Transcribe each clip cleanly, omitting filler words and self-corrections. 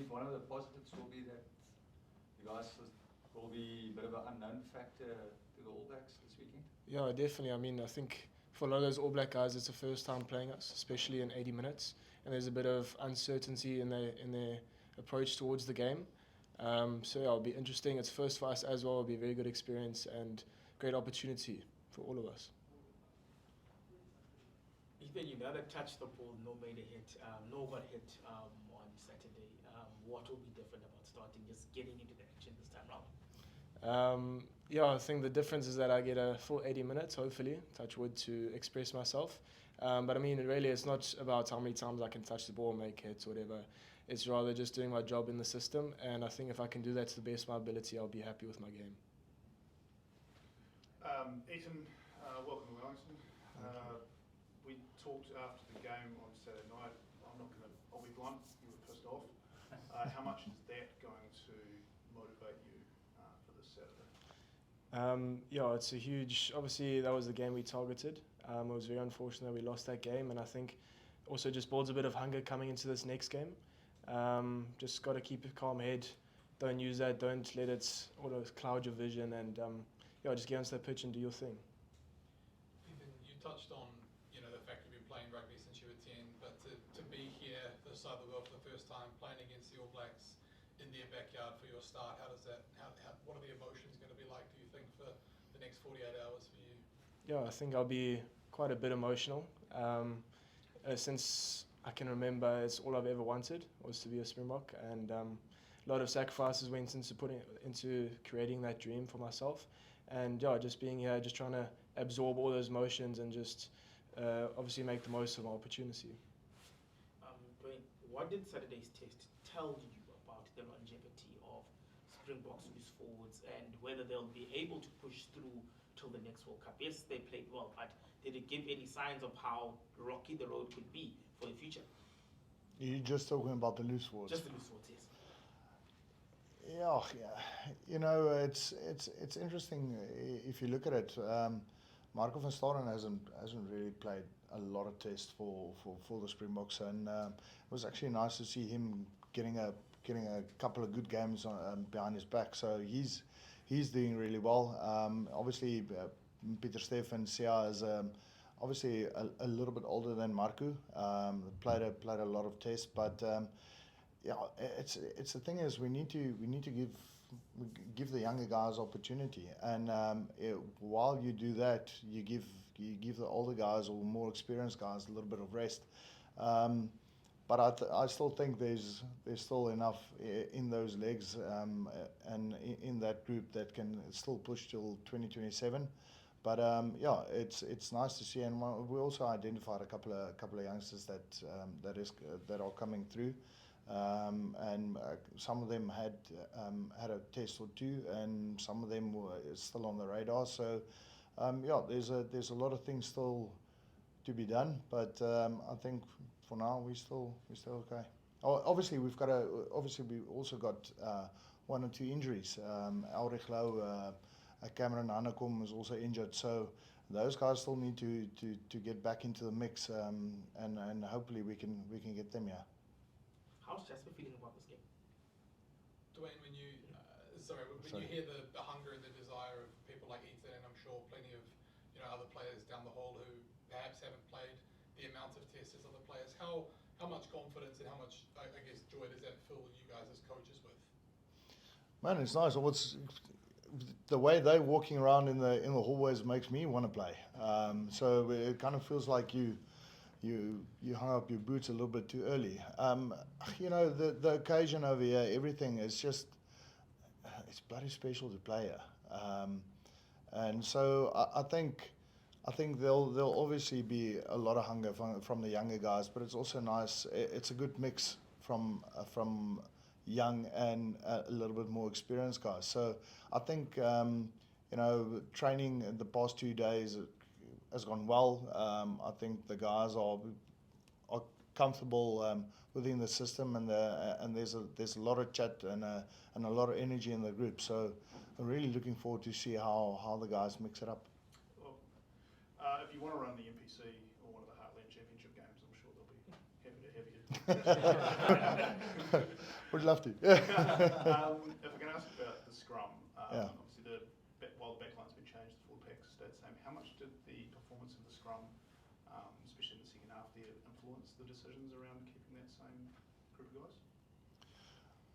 believe one of the positives will be that you guys will be a bit of an unknown factor to the All Blacks this weekend? Yeah, definitely. I mean, I think for a lot of those All Black guys, it's the first time playing us, especially in 80 minutes, and there's a bit of uncertainty in their approach towards the game. So yeah, it'll be interesting. It's first for us as well. It'll be a very good experience and great opportunity for all of us. Ethan, you never touched the ball, no made a hit, no got hit on Saturday. What will be different about starting, just getting into the action this time round? Yeah, I think the difference is that I get a full 80 minutes, hopefully, touch wood, to express myself. But I mean, really, it's not about how many times I can touch the ball, make hits, whatever. It's rather just doing my job in the system. And I think if I can do that to the best of my ability, I'll be happy with my game. Ethan, welcome to Wellington. We talked after the game on Saturday night. I'll be blunt, you were pissed off. How much is that going to motivate you for this Saturday? Yeah, it's a huge, obviously that was the game we targeted. It was very unfortunate we lost that game, and I think also just builds a bit of hunger coming into this next game. Just got to keep a calm head, don't use that, don't let it cloud your vision, and yeah, just get onto that pitch and do your thing. Ethan, you touched on the fact you've been playing rugby since you were 10, but to be here this side of the world for the first time, playing against the All Blacks in their backyard for your start, how does that? What are the emotions going to be like, do you think, for the next 48 hours for you? Yeah, I think I'll be quite a bit emotional. Since I can remember, it's all I've ever wanted was to be a Springbok, and a lot of sacrifices went into creating that dream for myself. And yeah, just being here, just trying to absorb all those emotions and just obviously make the most of my opportunity. Duane, what did Saturday's test tell you about the longevity of Springboks loose forwards and whether they'll be able to push through till the next World Cup? Yes, they played well, but did it give any signs of how rocky the road could be for the future? You're just talking about the loose forwards? Just the loose forwards, yes. Yeah. It's interesting if you look at it. Marco van Staden hasn't really played a lot of tests for the Springboks, and it was actually nice to see him getting a couple of good games behind his back. So he's doing really well. Obviously, Pieter Stephan Sia is obviously a little bit older than Marco. Played a lot of tests, but yeah, it's the thing is we need to give the younger guys opportunity, and while you do that, you give the older guys or more experienced guys a little bit of rest. But I still think there's still enough in those legs and in that group that can still push till 2027. But yeah, it's nice to see, and we also identified a couple of youngsters that are coming through. And some of them had a test or two, and some of them were still on the radar. So yeah, there's a lot of things still to be done, but I think for now we're still okay. Obviously we also got one or two injuries. Ulrich Lau, Cameron Hanekom is also injured, so those guys still need to get back into the mix, and hopefully we can get them here. How's Jasper feeling about this game? Duane, when you hear the hunger and the desire of people like Ethan, and I'm sure plenty of other players down the hall who perhaps haven't played the amount of tests as other players, how much confidence and how much I guess joy does that fill you guys as coaches with? Man, it's nice. The way they're walking around in the hallways makes me want to play. So it kind of feels like you hung up your boots a little bit too early. The occasion over here, everything is just, it's bloody special to play here. And so I think there'll obviously be a lot of hunger from the younger guys, but it's also nice. It's a good mix from young and a little bit more experienced guys. So I think training the past 2 days has gone well. I think the guys are comfortable within the system, and there's a lot of chat and a lot of energy in the group. So I'm really looking forward to see how the guys mix it up. Well, if you want to run the NPC or one of the Heartland Championship games, I'm sure they'll be happy to have you. Would love to. If I can ask about the scrum, Yeah. obviously while the backline's been changed, the full pack stayed the same. How much did the performance of the scrum, especially in the second half there, influence the decisions around keeping that same group of guys?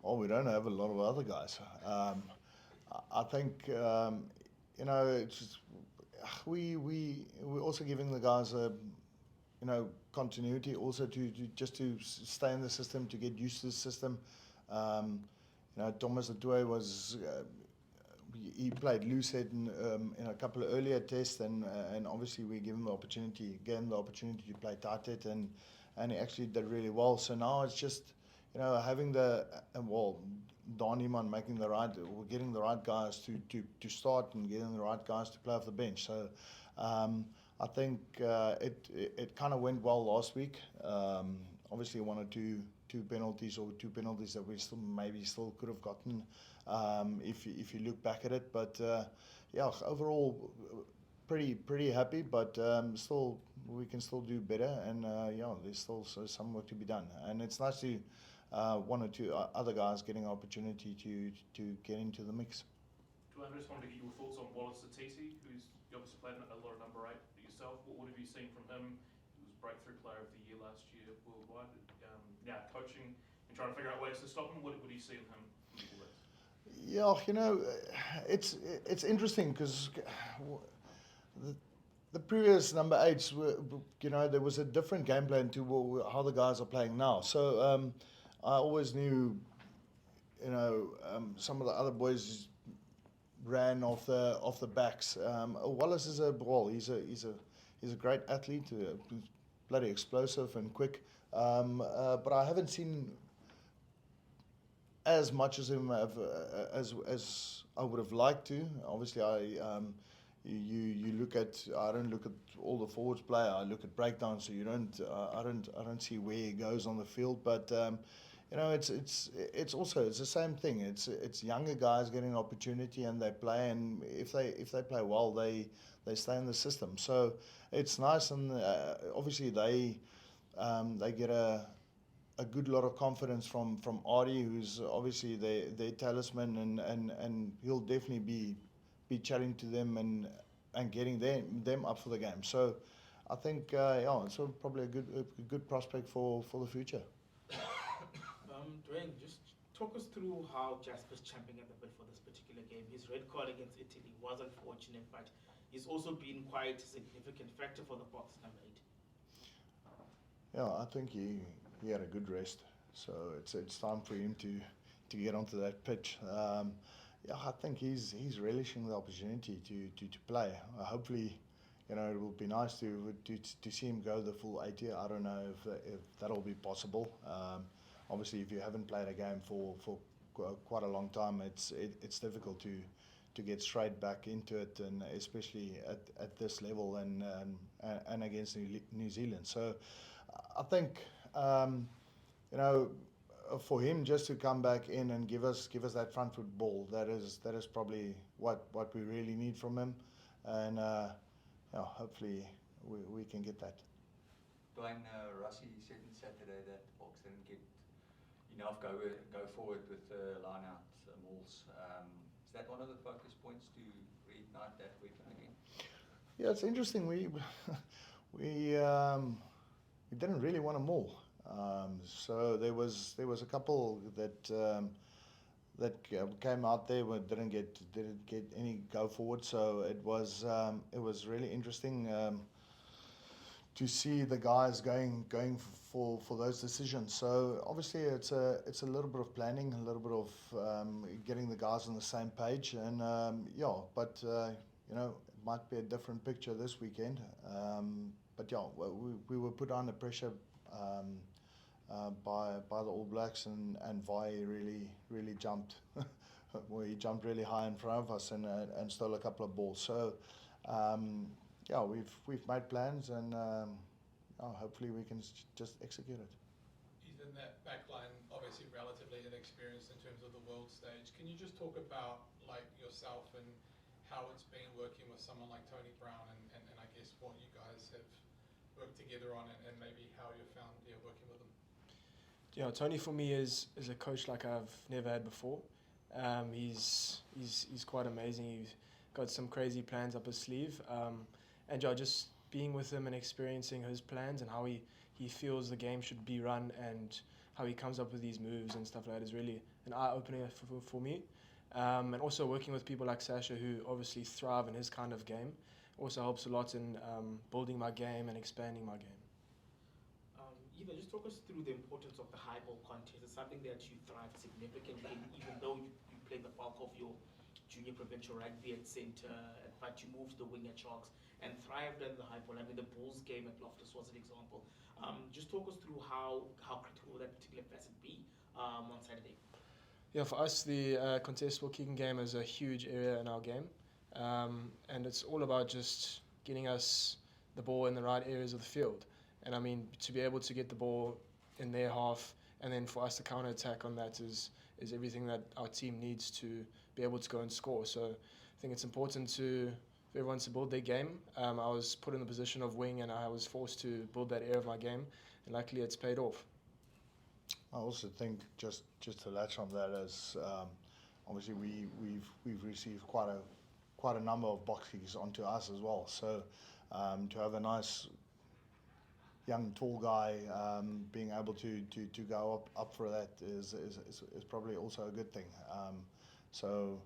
Well, we don't have a lot of other guys. I think you know, it's just, we're also giving the guys a, you know, continuity, also to just to stay in the system, to get used to the system. You know, Thomas Duane was he played loosehead in a couple of earlier tests, and obviously we gave him the opportunity to play tight head, and he actually did really well. So now it's just, you know, having the Duane making the right, or getting the right guys to start, and getting the right guys to play off the bench. So I think it kind of went well last week. Obviously, one or two penalties that we still could have gotten if you look back at it. But yeah, overall pretty happy. But still, we can still do better, and yeah, there's still some work to be done. And it's nice to one or two other guys getting an opportunity to get into the mix. Duane, I just wanted to get your thoughts on Wallacei, who's obviously played a lot of number 8 yourself. What have you seen from him? He was Breakthrough Player of the Year last year worldwide. Now coaching and trying to figure out ways to stop him. What do you see in him? Yeah, you know, it's interesting because the previous number 8s were, you know, there was a different game plan to how the guys are playing now. So I always knew, you know, some of the other boys ran off the backs. Wallace is he's a great athlete, bloody explosive and quick. But I haven't seen as much as him as I would have liked to. Obviously, you look at, I don't look at all the forwards play. I look at breakdowns, so I don't see where he goes on the field. But you know, it's the same thing. It's younger guys getting an opportunity, and they play, and if they play well, they stay in the system. So it's nice, and obviously they get a good lot of confidence from Artie, who's obviously their talisman, and he'll definitely be chatting to them and getting them up for the game. So I think yeah, it's probably a good prospect for the future. Duane, just talk us through how Jasper's champing at the bit for this particular game. His red card against Italy was unfortunate, but he's also been quite a significant factor for the Boks number 8. Yeah, I think he had a good rest, so it's time for him to get onto that pitch. Yeah, I think he's relishing the opportunity to play. Hopefully, you know, it will be nice to see him go the full 80. I don't know if that'll be possible. Obviously, if you haven't played a game for quite a long time, it's difficult to get straight back into it, and especially at this level and against New Zealand. So I think you know, for him just to come back in and give us that front foot ball, that is probably what we really need from him, and yeah, hopefully we can get that. Duane, Rassie said on Saturday that Boks didn't get enough go forward with the line-out mauls. Is that one of the focus points to reignite that weapon again? Yeah, it's interesting. We didn't really want a maul. So there was a couple that came out there but didn't get any go forward. So it was really interesting to see the guys going for those decisions. So obviously it's a little bit of planning, a little bit of getting the guys on the same page, and yeah. But you know, it might be a different picture this weekend. But yeah, we were put under pressure by the All Blacks, and Vai really jumped. Well, he jumped really high in front of us and stole a couple of balls. So yeah, we've made plans, and hopefully we can just execute it. He's in that back line, obviously relatively inexperienced in terms of the world stage. Can you just talk about like yourself and how it's been working with someone like Tony Brown, and I guess what you guys have worked together on, and maybe how you found working with him? Tony for me is a coach like I've never had before. He's quite amazing. He's got some crazy plans up his sleeve, and just being with him and experiencing his plans and how he feels the game should be run and how he comes up with these moves and stuff like that is really an eye-opener for me. And also working with people like Sasha, who obviously thrive in his kind of game, also helps a lot in building my game and expanding my game. Eva, just talk us through the importance of the high ball contest. It's something that you thrive significantly in, even though you played the bulk of your junior provincial rugby at centre, but you moved to the wing at Sharks and thrived in the high ball. I mean, the Bulls game at Loftus was an example. Just talk us through how critical will that particular facet be on Saturday. Yeah, for us, the contestable kicking game is a huge area in our game. And it's all about just getting us the ball in the right areas of the field. And I mean, to be able to get the ball in their half and then for us to counter-attack on that is everything that our team needs to be able to go and score. So I think it's important for everyone to build their game. I was put in the position of wing and I was forced to build that area of my game. And luckily it's paid off. I also think just to latch on that, as obviously we've received quite a number of box kicks onto us as well. So to have a nice young tall guy being able to go up for that is probably also a good thing. So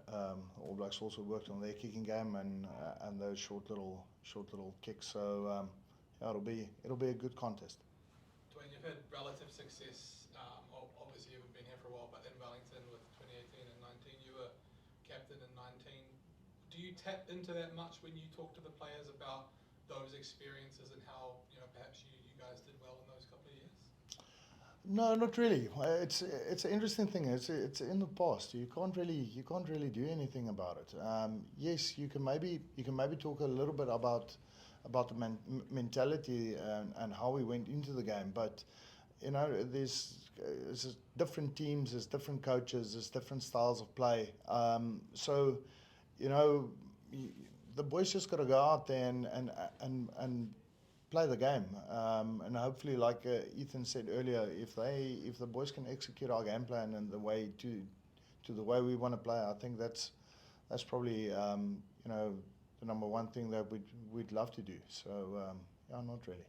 All Blacks also worked on their kicking game and those short little kicks. So yeah, it'll be a good contest. Duane, you've had relative success, obviously you haven't been here for a while, but in Wellington with 2018 and 19, you were captain in 19. Do you tap into that much when you talk to the players about those experiences and how, perhaps you guys did well in those couple of years? No, not really. It's an interesting thing. It's in the past. You can't really do anything about it. Yes, you can maybe talk a little bit about the mentality and how we went into the game, but there's different teams, there's different coaches, there's different styles of play. So the boys just got to go out there and play the game, and hopefully, like Ethan said earlier, if the boys can execute our game plan and the way to the way we want to play, I think that's probably the number one thing that we'd love to do. So yeah, not really.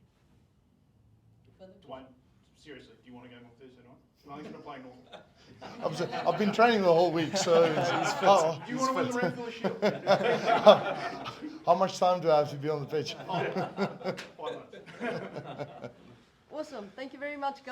Duane, seriously, do you want to game on Thursday night? Wellington are playing North. I've been training the whole week, so Do you want to win the Ranfurly Shield? how much time do I have to be on the pitch? 5 minutes. Awesome. Thank you very much, guys.